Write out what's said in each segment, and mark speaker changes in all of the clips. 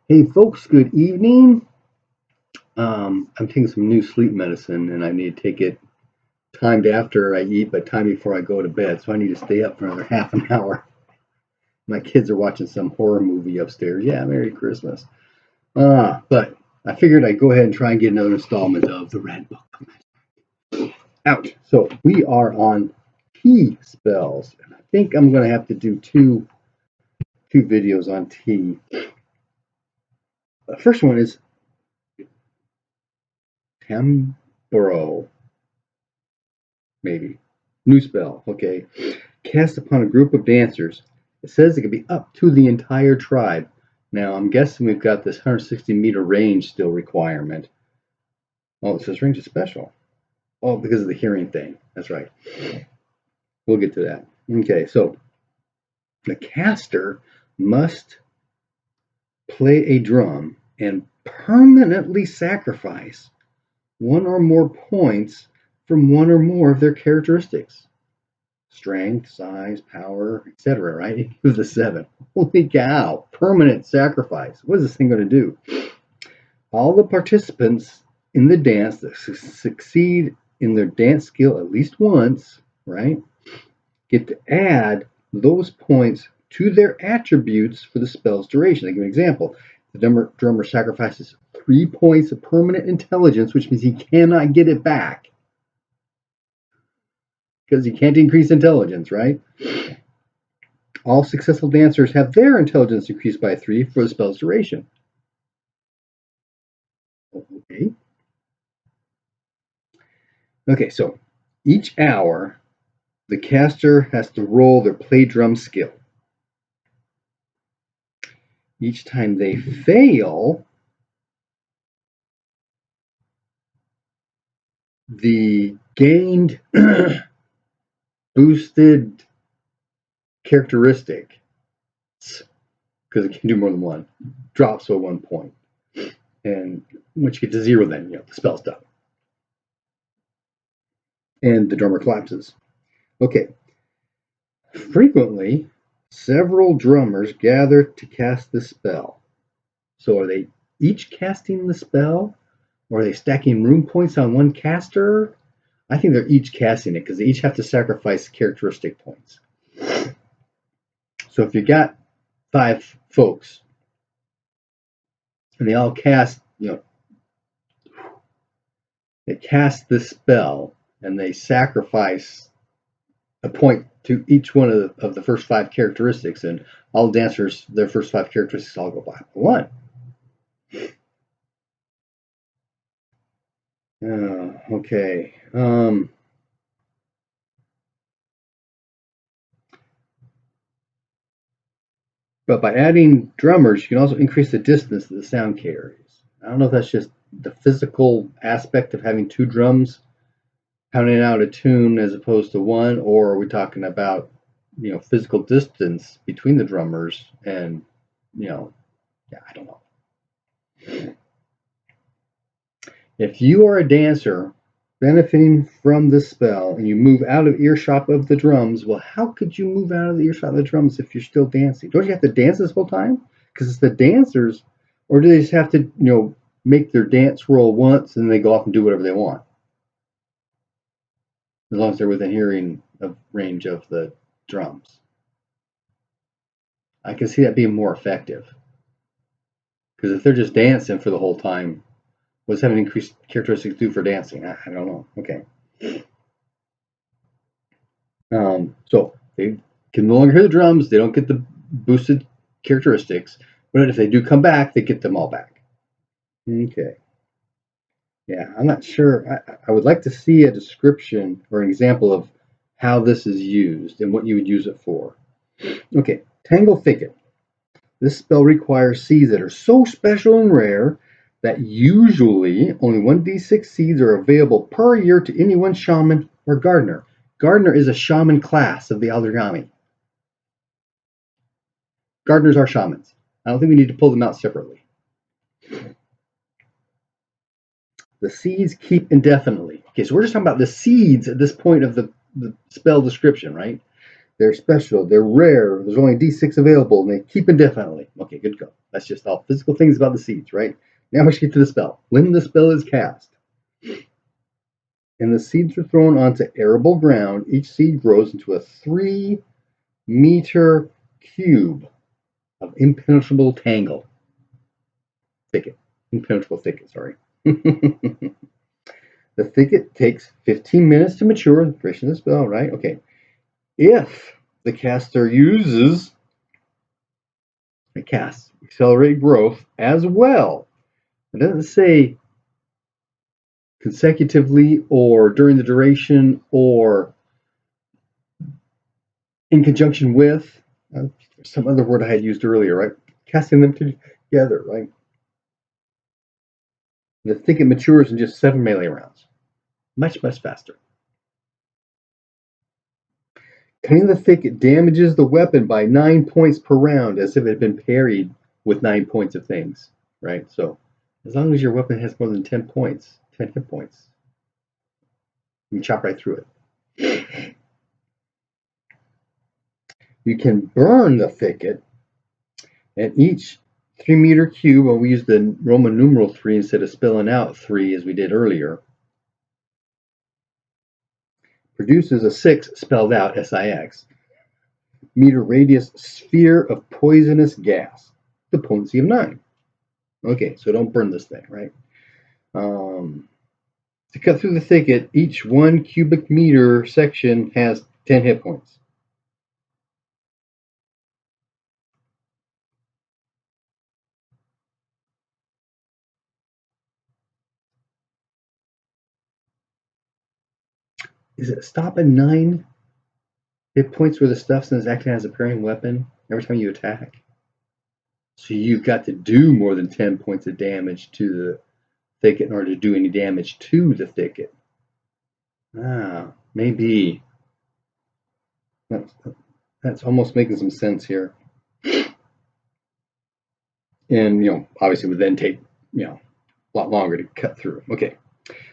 Speaker 1: Hey folks, good evening. I'm taking some new sleep medicine and I need to take it timed after I eat, but time before I go to bed. So I need to stay up for another half an hour. My kids are watching some horror movie upstairs. Yeah, Merry Christmas. But I figured I'd go ahead and try and get another installment of the Red Book. Ouch. So we are on tea spells. And I think I'm going to have to do two videos on tea. The first one is Tamboro. Maybe. New spell. Okay. Cast upon a group of dancers. It says it can be up to the entire tribe. Now, I'm guessing we've got this 160-meter range still requirement. Oh, it says range is special. Oh, because of the hearing thing. That's right. We'll get to that. Okay, so the caster must play a drum and permanently sacrifice one or more points from one or more of their characteristics. Strength, size, power, etc. Right? It was a 7. Holy cow! Permanent sacrifice. What is this thing going to do? All the participants in the dance that succeed in their dance skill at least once, right, get to add those points to their attributes for the spell's duration. I give an example. The drummer sacrifices 3 points of permanent intelligence, which means he cannot get it back. Because he can't increase intelligence, right? All successful dancers have their intelligence increased by 3 for the spell's duration. Okay. Okay, so each hour, the caster has to roll their play drum skill. Each time they fail, the gained boosted characteristic, because it can do more than one, drops by 1 point. And once you get to 0, then the spell's done. And the drummer collapses. Okay. Frequently, several drummers gather to cast the spell. So are they each casting the spell? Or are they stacking rune points on one caster? I think they're each casting it because they each have to sacrifice characteristic points. So if you got 5 folks and they all cast, they cast this spell and they sacrifice a point to each one of the first 5 characteristics, and all dancers, their first 5 characteristics all go by 1. Okay. But by adding drummers, you can also increase the distance that the sound carries. I don't know if that's just the physical aspect of having 2 drums pounding out a tune as opposed to 1, or are we talking about, physical distance between the drummers and, I don't know. If you are a dancer benefiting from this spell and you move out of earshot of the drums, well, how could you move out of the earshot of the drums if you're still dancing? Don't you have to dance this whole time? Because it's the dancers, or do they just have to, make their dance roll once and they go off and do whatever they want? As long as they're within hearing of range of the drums. I can see that being more effective. Because if they're just dancing for the whole time, what's having increased characteristics do for dancing? I don't know. Okay. So they can no longer hear the drums. They don't get the boosted characteristics. But if they do come back, they get them all back. Okay. Yeah, I'm not sure. I would like to see a description or an example of how this is used and what you would use it for. Okay, Tangle Thicket. This spell requires seeds that are so special and rare that usually only 1d6 seeds are available per year to any one shaman or gardener. Gardener is a shaman class of the Aldrgami. Gardeners are shamans. I don't think we need to pull them out separately. The seeds keep indefinitely. Okay, so we're just talking about the seeds at this point of the spell description, right? They're special, they're rare, there's only d6 available, and they keep indefinitely. Okay, good to go. That's just all physical things about the seeds, right? Now we should get to the spell. When the spell is cast, and the seeds are thrown onto arable ground, each seed grows into a 3-meter cube of impenetrable tangle. Thicket. Impenetrable thicket, sorry. The thicket takes 15 minutes to mature in the duration of the spell, right? Okay. If the caster uses the cast accelerated growth as well, it doesn't say consecutively or during the duration or in conjunction with some other word I had used earlier, right? Casting them together, right? The thicket matures in just 7 melee rounds. Much, much faster. Cutting the thicket damages the weapon by 9 points per round, as if it had been parried with 9 points of things, right? So, as long as your weapon has more than 10 points, 10 hit points, you can chop right through it. You can burn the thicket, and each 3-meter cube, well, we use the Roman numeral 3 instead of spelling out 3 as we did earlier, produces a 6 spelled out, SIX, meter radius sphere of poisonous gas, the potency of 9. Okay, so don't burn this thing, right? To cut through the thicket, each 1 cubic meter section has 10 hit points. Is it stop at 9 hit points where the stuff is acting as a parrying weapon every time you attack? So you've got to do more than 10 points of damage to the thicket in order to do any damage to the thicket. Maybe. That's almost making some sense here. And, obviously would then take, a lot longer to cut through. Okay.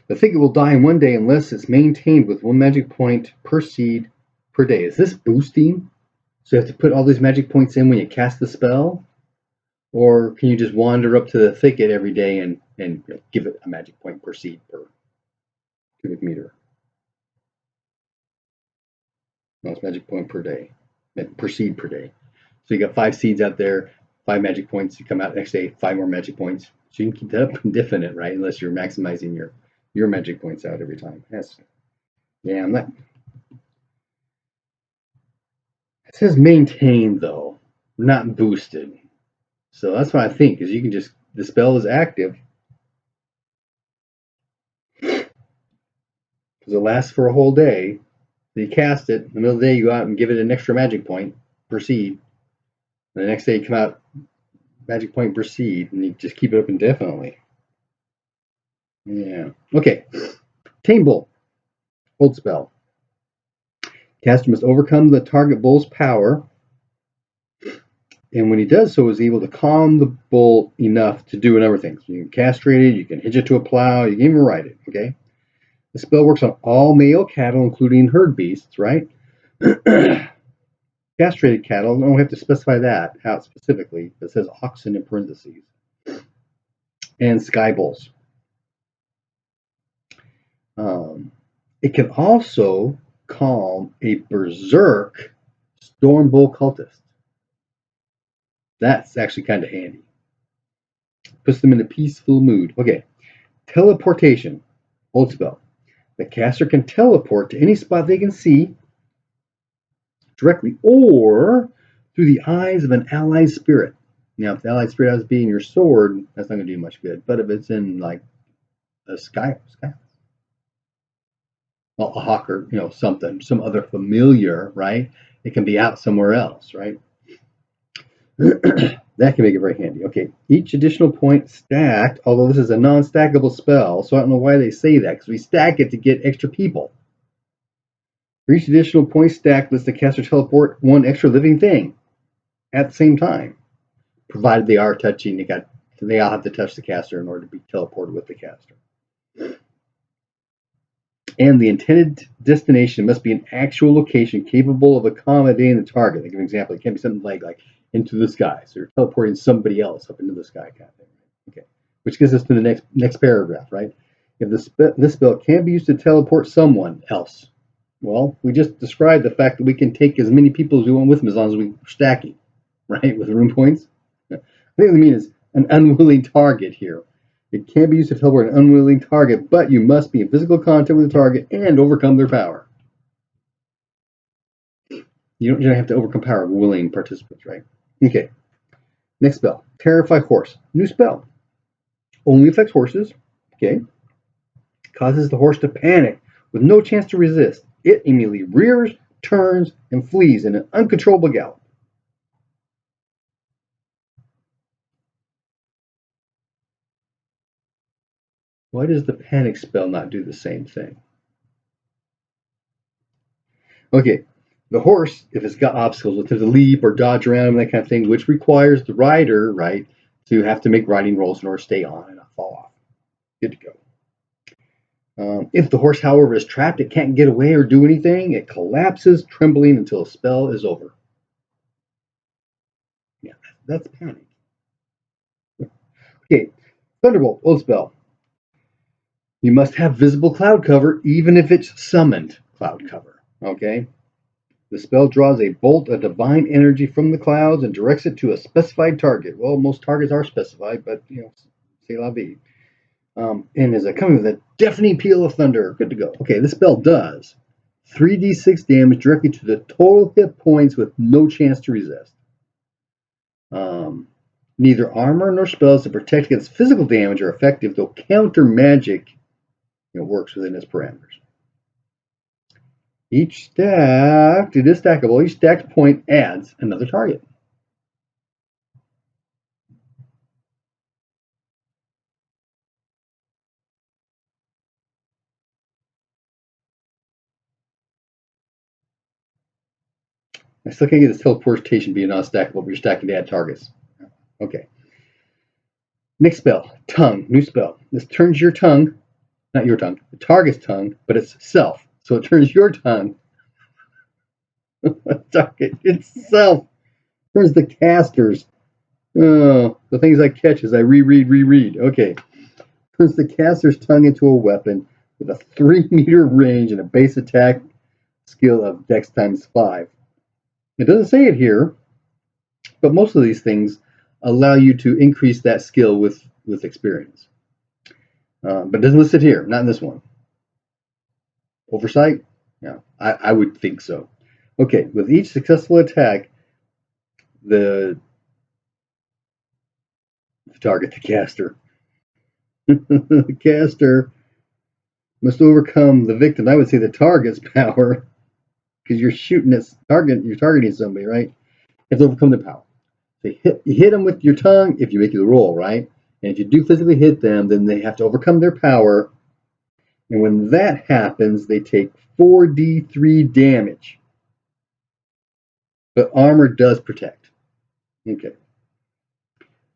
Speaker 1: The thicket will die in 1 day unless it's maintained with 1 magic point per seed per day. Is this boosting? So you have to put all these magic points in when you cast the spell? Or can you just wander up to the thicket every day and give it a magic point per seed per cubic meter? No, it's magic point per day, per seed per day. So you got 5 seeds out there, 5 magic points. You come out next day, 5 more magic points. So you can keep that up indefinite, right? Unless you're maximizing your magic points out every time. I'm not. It says maintained though, not boosted. So that's what I think, is you can just, the spell is active because it lasts for a whole day. So you cast it, in the middle of the day you go out and give it an extra magic point per seed. And the next day you come out, magic point per seed, and you just keep it up indefinitely. Yeah. Okay. Tame Bull. Hold spell. Caster must overcome the target bull's power, and when he does so, is able to calm the bull enough to do a number of things. You can castrate it, you can hitch it to a plow, you can even ride it, okay? The spell works on all male cattle, including herd beasts, right? Castrated cattle, don't have to specify that out specifically, but it says oxen in parentheses. And sky bulls. It can also calm a berserk storm bull cultist. That's actually kind of handy. Puts them in a peaceful mood. Okay. Teleportation. Hold spell. The caster can teleport to any spot they can see directly or through the eyes of an allied spirit. Now, if the allied spirit has to be in your sword, that's not going to do much good. But if it's in like a sky, well, a hawk or something, some other familiar, right? It can be out somewhere else, right? That can make it very handy. Okay, each additional point stacked, although this is a non-stackable spell, so I don't know why they say that, because we stack it to get extra people. For each additional point stacked lets the caster teleport 1 extra living thing at the same time, provided they are touching. They all have to touch the caster in order to be teleported with the caster. And the intended destination must be an actual location capable of accommodating the target. Like an example, it can't be something like into the sky. So you're teleporting somebody else up into the sky, kind of thing. Okay, which gets us to the next paragraph, right? If this spell can be used to teleport someone else, well, we just described the fact that we can take as many people as we want with them as long as we're stacking, right, with rune points. I think what I mean is an unwilling target here. It can be used to teleport an unwilling target, but you must be in physical contact with the target and overcome their power. You don't have to overcome power of willing participants, right? Okay. Next spell, Terrify Horse. New spell. Only affects horses. Okay. Causes the horse to panic with no chance to resist. It immediately rears, turns, and flees in an uncontrollable gallop. Why does the panic spell not do the same thing? Okay, the horse, if it's got obstacles, will tend to leap or dodge around and that kind of thing, which requires the rider, right, to have to make riding rolls in order to stay on and not fall off. Good to go. If the horse, however, is trapped, it can't get away or do anything. It collapses, trembling until a spell is over. Yeah, that's panic. Okay, Thunderbolt, old spell. You must have visible cloud cover, even if it's summoned cloud cover. Okay? The spell draws a bolt of divine energy from the clouds and directs it to a specified target. Well, most targets are specified, but, c'est la vie. And is coming with a deafening peal of thunder. Good to go. Okay, this spell does 3d6 damage directly to the total hit points with no chance to resist. Neither armor nor spells that protect against physical damage are effective, though counter magic works within its parameters. It is stackable. Each stacked point adds another target. I still can't get this teleportation being non-stackable, but you're stacking to add targets. Okay. Next spell, Tongue, new spell. This turns your tongue, not your tongue, the target's tongue, but it's self. So it turns your tongue, target itself, turns the casters. Oh, the things I catch as I reread. Okay. Turns the caster's tongue into a weapon with a 3-meter range and a base attack skill of Dex times 5. It doesn't say it here, but most of these things allow you to increase that skill with experience. But it doesn't list it here, not in this one. Oversight? Yeah, I would think so. Okay, with each successful attack, the target, the caster, the caster must overcome the victim. I would say the target's power, because you're shooting at you're targeting somebody, right? You have to overcome their power. So you hit them with your tongue if you make the roll, right? And if you do physically hit them, then they have to overcome their power. And when that happens, they take 4d3 damage. But armor does protect. Okay.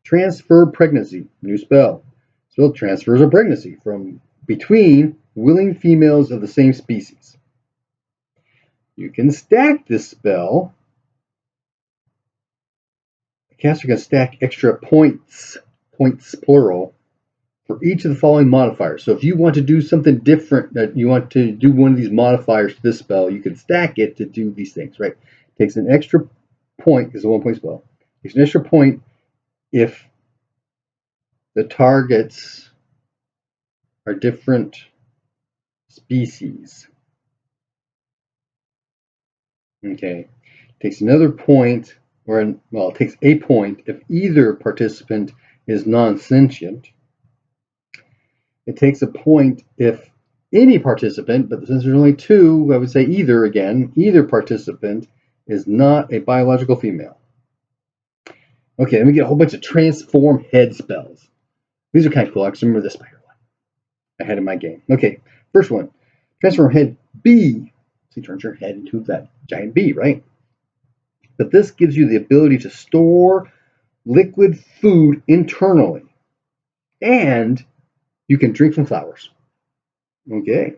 Speaker 1: Transfer pregnancy, new spell. Spell transfers a pregnancy from between willing females of the same species. You can stack this spell. The caster can stack extra points plural, for each of the following modifiers. So if you want to do something different, that you want to do one of these modifiers to this spell, you can stack it to do these things, right? It takes an extra point, because it's a 1-point spell. It takes an extra point if the targets are different species. Okay. It takes another point, it takes a point if either participant is non-sentient. It takes a point if any participant, but since there's only 2, I would say either participant is not a biological female. Okay, then we get a whole bunch of transform head spells. These are kind of cool. I can remember this spider one I had in my game. Okay, first one, transform head bee. So you turn your head into that giant bee, right? But this gives you the ability to store liquid food internally, and you can drink from flowers. Okay.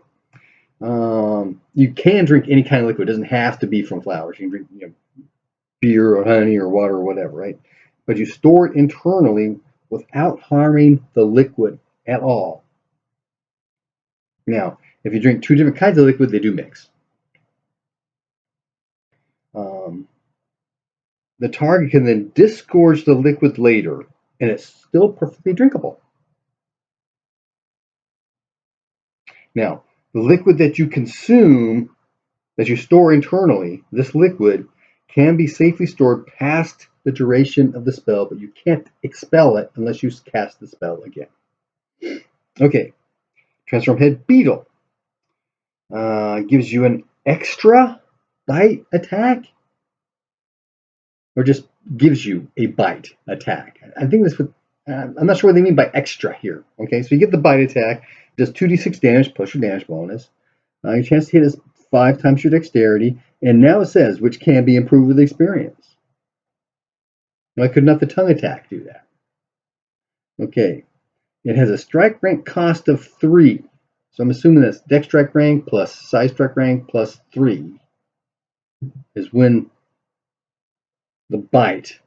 Speaker 1: You can drink any kind of liquid. It doesn't have to be from flowers. You can drink beer or honey or water or whatever, right? But you store it internally without harming the liquid at all. Now, if you drink two different kinds of liquid, they do mix. The target can then disgorge the liquid later, and it's still perfectly drinkable. Now, the liquid that you consume, that you store internally, this liquid can be safely stored past the duration of the spell, but you can't expel it unless you cast the spell again. Okay, Transform Head Beetle gives you an extra bite attack, or just gives you a bite attack. I think that's what, I'm not sure what they mean by extra here. Okay, so you get the bite attack, does 2d6 damage plus your damage bonus. Your chance to hit is 5 times your dexterity, and now it says which can be improved with experience. Why could not the tongue attack do that? Okay, it has a strike rank cost of 3. So I'm assuming that's dex strike rank plus size strike rank plus 3 is when the bite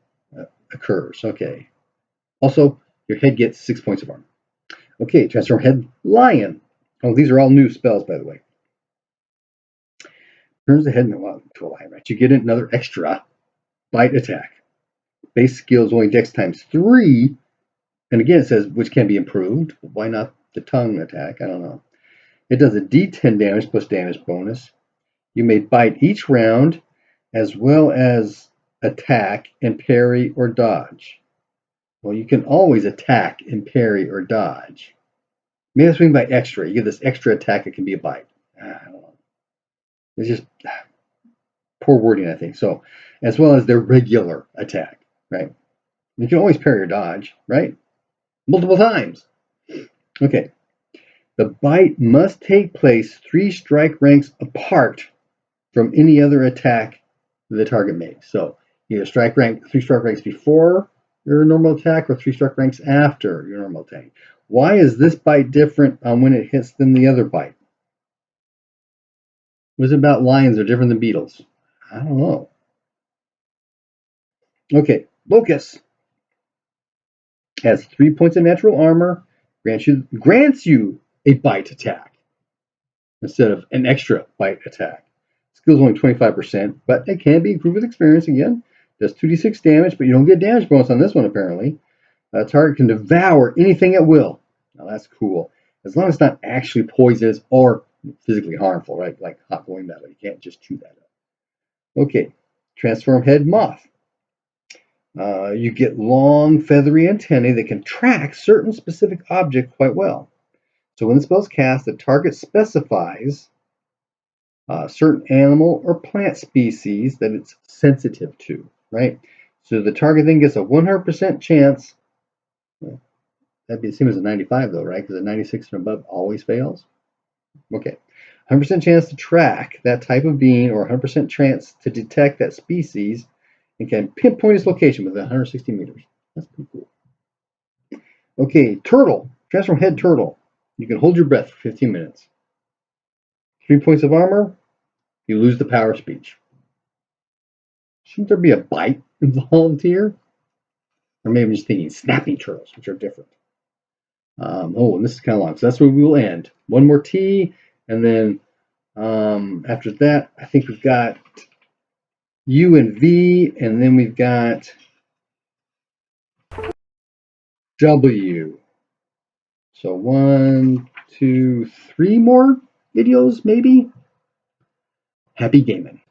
Speaker 1: occurs. Okay. Also, your head gets 6 points of armor. Okay, Transform Head Lion. Oh, these are all new spells, by the way. Turns the head into a lion, right? You get another extra bite attack. Base skill is only dex times 3. And again, it says which can be improved. Why not the tongue attack? I don't know. It does a d10 damage plus damage bonus. You may bite each round, as well as attack and parry or dodge. Well, you can always attack and parry or dodge. Maybe that's what I mean by extra. You get this extra attack, it can be a bite. I don't know. It's just poor wording, I think. So, as well as their regular attack, right? You can always parry or dodge, right? Multiple times. Okay. The bite must take place 3 strike ranks apart from any other attack the target makes. So either 3 strike ranks before your normal attack or 3 strike ranks after your normal attack. Why is this bite different on when it hits than the other bite? What is it about lions are different than beetles? I don't know. Okay, Locust has 3 points of natural armor, grants you a bite attack instead of an extra bite attack. Skill's only 25%, but it can be improved with experience again. Does 2d6 damage, but you don't get damage bonus on this one apparently. Target can devour anything at will. Now that's cool. As long as it's not actually poisonous or physically harmful, right? Like hot glowing metal. You can't just chew that up. Okay, Transform Head Moth. You get long, feathery antennae that can track certain specific objects quite well. So when the spell is cast, the target specifies certain animal or plant species that it's sensitive to, right? So the target then gets a 100% chance. That'd be the same as a 95 though, right? Because a 96 and above always fails. Okay. 100% chance to track that type of being or 100% chance to detect that species and can pinpoint its location within 160 meters. That's pretty cool. Okay, Turtle. Transform Head Turtle. You can hold your breath for 15 minutes. 3 points of armor. You lose the power of speech. Shouldn't there be a bite involved here? Or maybe I'm just thinking snapping turtles, which are different. And this is kind of long, so that's where we will end. One more T, and then after that, I think we've got U and V, and then we've got W. So 1, 2, 3 more videos, maybe. Happy gaming.